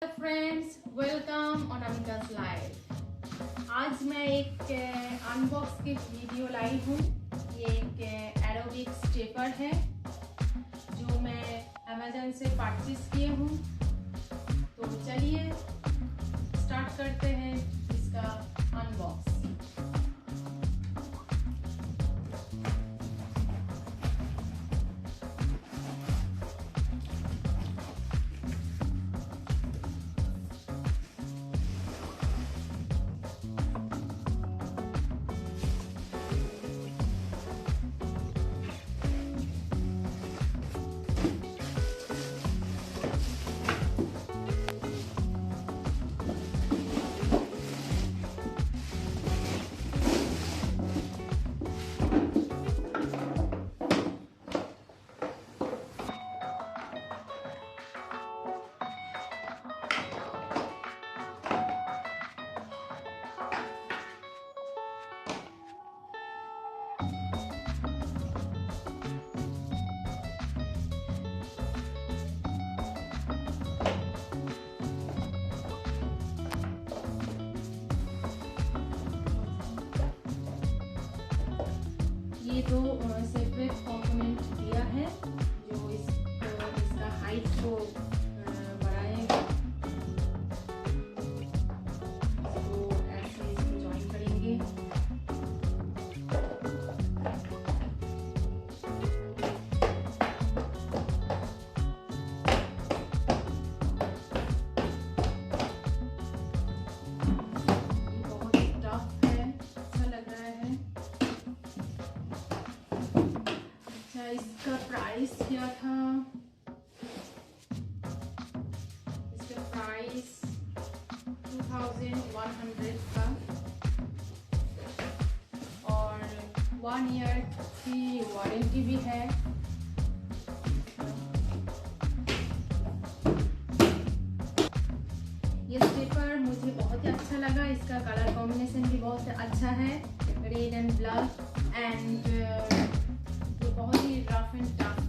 Friends, welcome on अमिता's life. आज मैं एक अनबॉक्स की वीडियो लाई हूँ। ये एक एरोबिक स्टेपर है जो मैं अमेजन से परचेज किए हूँ। तो चलिए स्टार्ट करते हैं इसका अनबॉक्स। ये दो सेपरेट कंपोनेंट दिया है जो इसका हाइट को बढ़ाएगा। तो ऐसे इसको जॉइन करेंगे। ये बहुत टफ है, अच्छा लग रहा है। इसका प्राइस क्या था? इसका प्राइस 2100 था और 1 ईयर की वारंटी भी है। ये स्टेपर मुझे बहुत ही अच्छा लगा। इसका कलर कॉम्बिनेशन भी बहुत अच्छा है, रेड एंड ब्लैक, एंड बहुत ही रफ एंड टफ